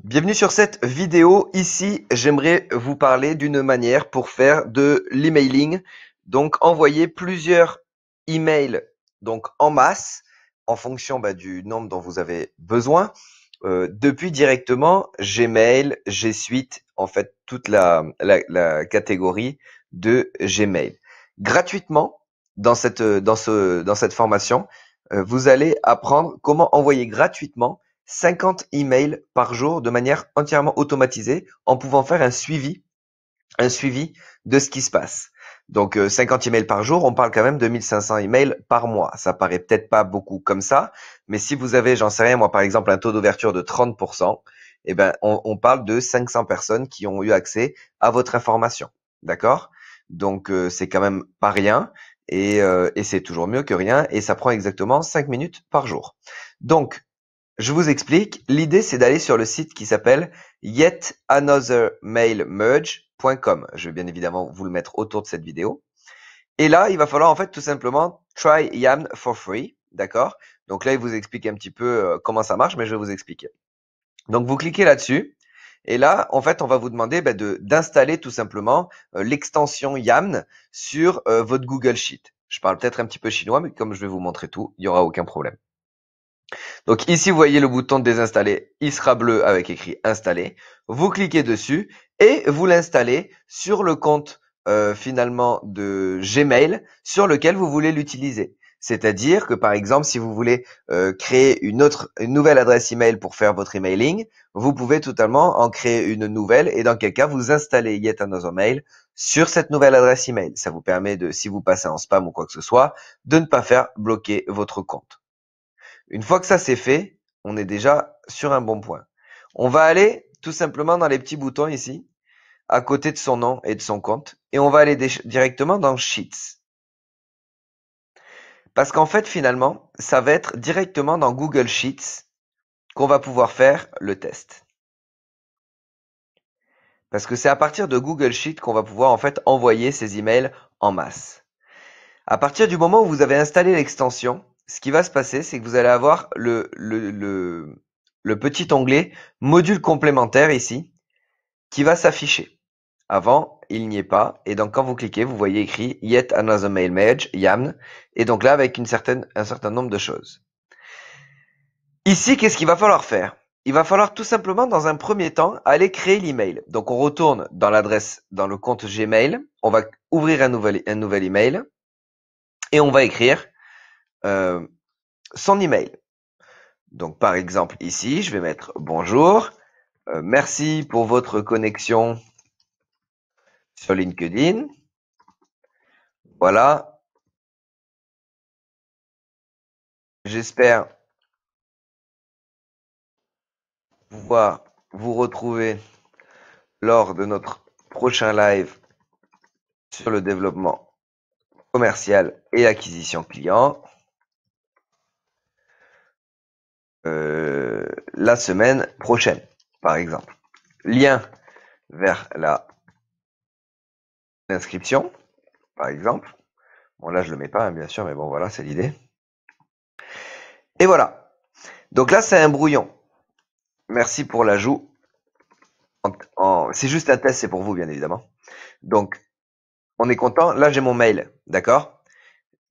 Bienvenue sur cette vidéo. Ici, j'aimerais vous parler d'une manière pour faire de l'emailing. Donc, envoyer plusieurs emails donc en masse en fonction du nombre dont vous avez besoin depuis directement Gmail, G Suite, en fait toute la catégorie de Gmail. Gratuitement, dans cette formation, vous allez apprendre comment envoyer gratuitement 50 emails par jour de manière entièrement automatisée en pouvant faire un suivi de ce qui se passe. Donc 50 emails par jour, on parle quand même de 1500 emails par mois. Ça paraît peut-être pas beaucoup comme ça, mais si vous avez, j'en sais rien, moi par exemple un taux d'ouverture de 30%, eh ben on parle de 500 personnes qui ont eu accès à votre information. D'accord? Donc c'est quand même pas rien et c'est toujours mieux que rien et ça prend exactement 5 minutes par jour. Donc je vous explique. L'idée, c'est d'aller sur le site qui s'appelle yetanothermailmerge.com. Je vais bien évidemment vous le mettre autour de cette vidéo. Et là, il va falloir en fait tout simplement try Yamn for free. D'accord? Donc là, il vous explique un petit peu comment ça marche, mais je vais vous expliquer. Donc vous cliquez là-dessus. Et là, en fait, on va vous demander d'installer tout simplement l'extension Yamn sur votre Google Sheet. Je parle peut-être un petit peu chinois, mais comme je vais vous montrer tout, il n'y aura aucun problème. Donc ici, vous voyez le bouton de désinstaller, il sera bleu avec écrit installer. Vous cliquez dessus et vous l'installez sur le compte finalement de Gmail sur lequel vous voulez l'utiliser. C'est-à-dire que par exemple, si vous voulez créer une nouvelle adresse email pour faire votre emailing, vous pouvez totalement en créer une nouvelle et dans quel cas vous installez Yet Another Mail sur cette nouvelle adresse email. Ça vous permet de, si vous passez en spam ou quoi que ce soit, de ne pas faire bloquer votre compte. Une fois que ça c'est fait, on est déjà sur un bon point. On va aller tout simplement dans les petits boutons ici, à côté de son nom et de son compte, et on va aller directement dans Sheets. Parce qu'en fait, finalement, ça va être directement dans Google Sheets qu'on va pouvoir faire le test. Parce que c'est à partir de Google Sheets qu'on va pouvoir en fait envoyer ces emails en masse. À partir du moment où vous avez installé l'extension, ce qui va se passer, c'est que vous allez avoir le petit onglet module complémentaire ici qui va s'afficher. Avant, il n'y est pas. Et donc, quand vous cliquez, vous voyez écrit Yet Another Mail Merge, Yamn. Et donc là, avec un certain nombre de choses. Ici, qu'est-ce qu'il va falloir faire? Il va falloir tout simplement, dans un premier temps, aller créer l'email. Donc, on retourne dans l'adresse, dans le compte Gmail. On va ouvrir un nouvel email. Et on va écrire son email. Donc, par exemple, ici, je vais mettre bonjour. Merci pour votre connexion sur LinkedIn. Voilà. J'espère pouvoir vous retrouver lors de notre prochain live sur le développement commercial et acquisition client la semaine prochaine, par exemple. Lien vers l'inscription, par exemple. Bon, là, je le mets pas, hein, bien sûr, mais bon, voilà, c'est l'idée. Et voilà. Donc là, c'est un brouillon. Merci pour l'ajout. C'est juste un test, c'est pour vous, bien évidemment. Donc, on est content. Là, j'ai mon mail, d'accord,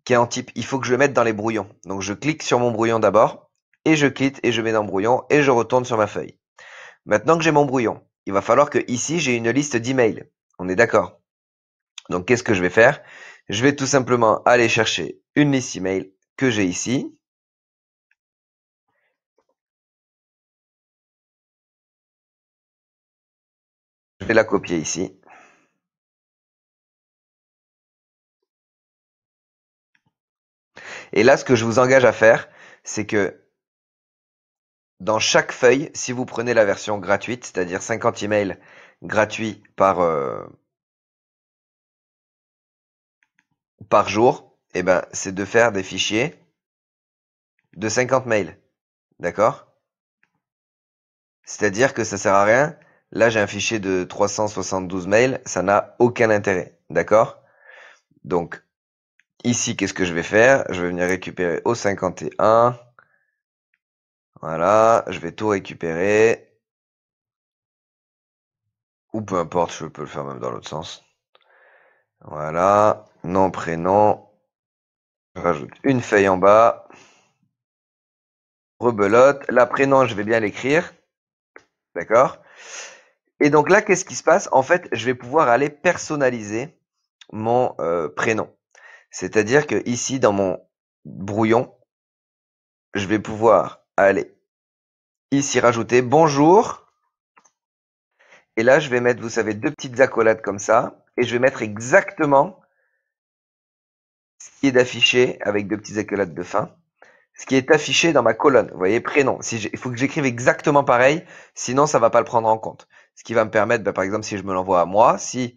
qui est en type. Il faut que je le mette dans les brouillons. Donc, je clique sur mon brouillon d'abord, et je clique et je mets dans le brouillon, et je retourne sur ma feuille. Maintenant que j'ai mon brouillon, il va falloir que ici, j'ai une liste d'emails. On est d'accord? Donc, qu'est-ce que je vais faire? Je vais tout simplement aller chercher une liste email que j'ai ici. Je vais la copier ici. Et là, ce que je vous engage à faire, c'est que dans chaque feuille, si vous prenez la version gratuite, c'est-à-dire 50 emails gratuits par jour, eh ben, c'est de faire des fichiers de 50 mails. D'accord? C'est-à-dire que ça sert à rien. Là, j'ai un fichier de 372 mails, ça n'a aucun intérêt. D'accord? Donc, ici, qu'est-ce que je vais faire? Je vais venir récupérer au 51. Voilà, je vais tout récupérer. Ou peu importe, je peux le faire même dans l'autre sens. Voilà, nom, prénom. Je rajoute une feuille en bas. Rebelote. La prénom, je vais bien l'écrire. D'accord? Et donc là, qu'est-ce qui se passe? En fait, je vais pouvoir aller personnaliser mon prénom. C'est-à-dire que ici, dans mon brouillon, je vais pouvoir aller ici rajouter bonjour. Et là, je vais mettre, vous savez, deux petites accolades comme ça. Et je vais mettre exactement ce qui est d'affiché avec deux petites accolades de fin. Ce qui est affiché dans ma colonne. Vous voyez, prénom. Il faut que j'écrive exactement pareil, sinon ça va pas le prendre en compte. Ce qui va me permettre, par exemple, si je me l'envoie à moi, si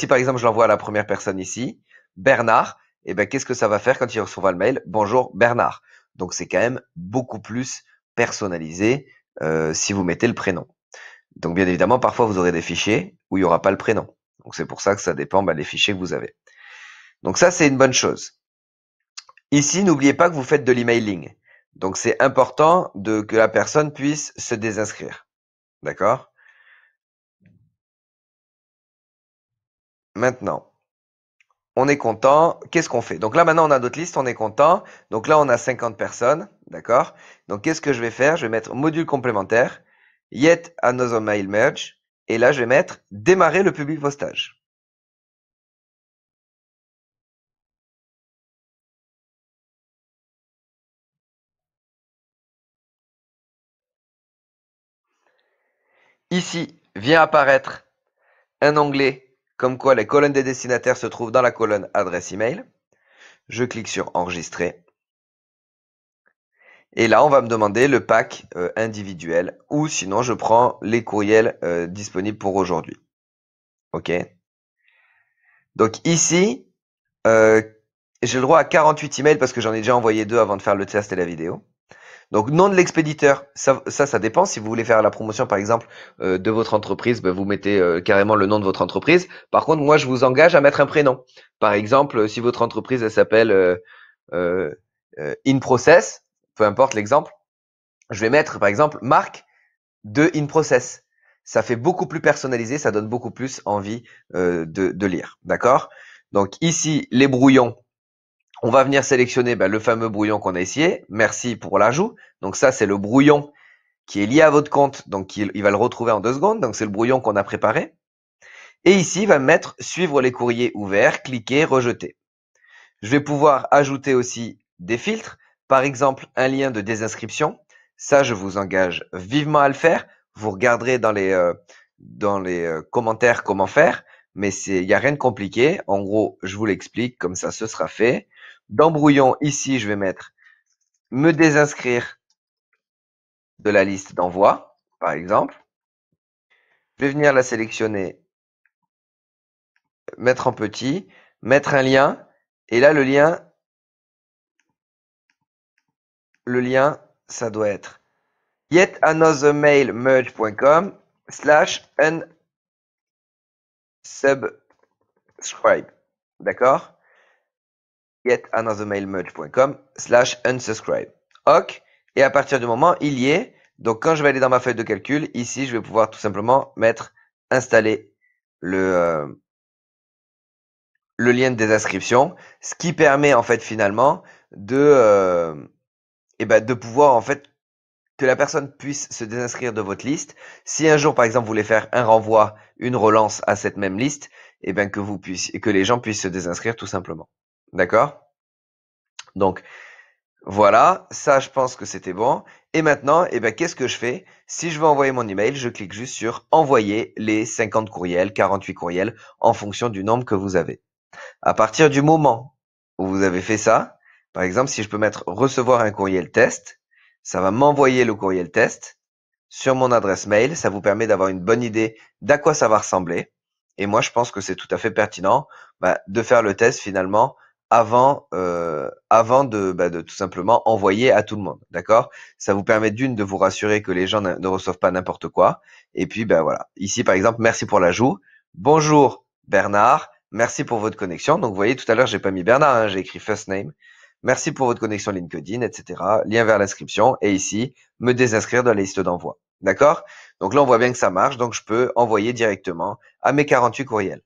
par exemple je l'envoie à la première personne ici, Bernard, et qu'est-ce que ça va faire quand il recevra le mail? Bonjour Bernard. Donc c'est quand même beaucoup plus personnalisé si vous mettez le prénom. Donc bien évidemment, parfois vous aurez des fichiers où il n'y aura pas le prénom. Donc c'est pour ça que ça dépend des fichiers que vous avez. Donc ça, c'est une bonne chose. Ici, n'oubliez pas que vous faites de l'emailing. Donc, c'est important que la personne puisse se désinscrire. D'accord? Maintenant, on est content. Qu'est-ce qu'on fait? Donc là, maintenant, on a notre liste, on est content. Donc là, on a 50 personnes. D'accord? Donc, qu'est-ce que je vais faire? Je vais mettre module complémentaire, yet another mail merge. Et là, je vais mettre démarrer le public postage. Ici, vient apparaître un onglet comme quoi les colonnes des destinataires se trouvent dans la colonne adresse email. Je clique sur enregistrer. Et là, on va me demander le pack individuel ou sinon je prends les courriels disponibles pour aujourd'hui. OK? Donc ici, j'ai le droit à 48 emails parce que j'en ai déjà envoyé 2 avant de faire le test et la vidéo. Donc nom de l'expéditeur, ça dépend. Si vous voulez faire la promotion par exemple de votre entreprise, vous mettez carrément le nom de votre entreprise. Par contre, moi je vous engage à mettre un prénom. Par exemple, si votre entreprise elle s'appelle In Process, peu importe l'exemple, je vais mettre par exemple Marc de In Process. Ça fait beaucoup plus personnalisé, ça donne beaucoup plus envie de lire. D'accord? Donc ici, les brouillons, on va venir sélectionner le fameux brouillon qu'on a essayé. Merci pour l'ajout. Donc ça, c'est le brouillon qui est lié à votre compte. Donc il va le retrouver en 2 secondes. Donc c'est le brouillon qu'on a préparé. Et ici, il va me mettre suivre les courriers ouverts, cliquer, rejeter. Je vais pouvoir ajouter aussi des filtres. Par exemple, un lien de désinscription. Ça, je vous engage vivement à le faire. Vous regarderez dans les commentaires comment faire. Mais il n'y a rien de compliqué. En gros, je vous l'explique. Comme ça, ce sera fait. Dans Brouillon, ici, je vais mettre me désinscrire de la liste d'envoi, par exemple. Je vais venir la sélectionner, mettre en petit, mettre un lien. Et là, le lien, ça doit être yetanothermailmerge.com/unsubscribe. D'accord? yetanothermailmerge.com/unsubscribe. OK. Et à partir du moment, il y est. Donc, quand je vais aller dans ma feuille de calcul, ici, je vais pouvoir tout simplement mettre installer le lien de désinscription, ce qui permet en fait finalement de pouvoir en fait que la personne puisse se désinscrire de votre liste. Si un jour, par exemple, vous voulez faire un renvoi, une relance à cette même liste, que les gens puissent se désinscrire tout simplement. D'accord? Donc, voilà, ça, je pense que c'était bon. Et maintenant, qu'est-ce que je fais? Si je veux envoyer mon email, je clique juste sur envoyer les 50 courriels, 48 courriels, en fonction du nombre que vous avez. À partir du moment où vous avez fait ça, par exemple, si je peux mettre recevoir un courriel test, ça va m'envoyer le courriel test sur mon adresse mail. Ça vous permet d'avoir une bonne idée d'à quoi ça va ressembler. Et moi, je pense que c'est tout à fait pertinent de faire le test finalement avant de tout simplement envoyer à tout le monde. D'accord? Ça vous permet de vous rassurer que les gens ne reçoivent pas n'importe quoi. Et puis, voilà. Ici, par exemple, merci pour l'ajout. Bonjour Bernard. Merci pour votre connexion. Donc, vous voyez, tout à l'heure, j'ai pas mis Bernard, hein, j'ai écrit first name. Merci pour votre connexion LinkedIn, etc. Lien vers l'inscription. Et ici, me désinscrire de la liste d'envoi. D'accord? Donc là, on voit bien que ça marche. Donc, je peux envoyer directement à mes 48 courriels.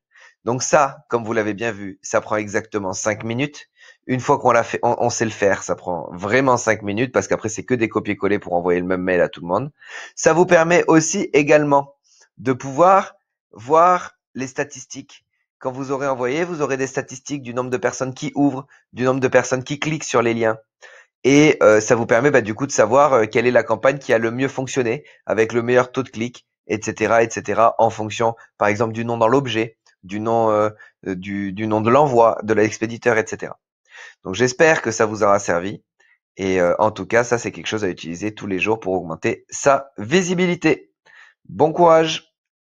Donc ça, comme vous l'avez bien vu, ça prend exactement 5 minutes. Une fois qu'on l'a fait, on sait le faire, ça prend vraiment 5 minutes parce qu'après, c'est que des copier-coller pour envoyer le même mail à tout le monde. Ça vous permet aussi également de pouvoir voir les statistiques. Quand vous aurez envoyé, vous aurez des statistiques du nombre de personnes qui ouvrent, du nombre de personnes qui cliquent sur les liens. Et ça vous permet du coup de savoir quelle est la campagne qui a le mieux fonctionné, avec le meilleur taux de clic, etc., en fonction, par exemple, du nom dans l'objet, du nom, du nom de l'envoi, de l'expéditeur, etc. Donc j'espère que ça vous aura servi. Et en tout cas, ça c'est quelque chose à utiliser tous les jours pour augmenter sa visibilité. Bon courage!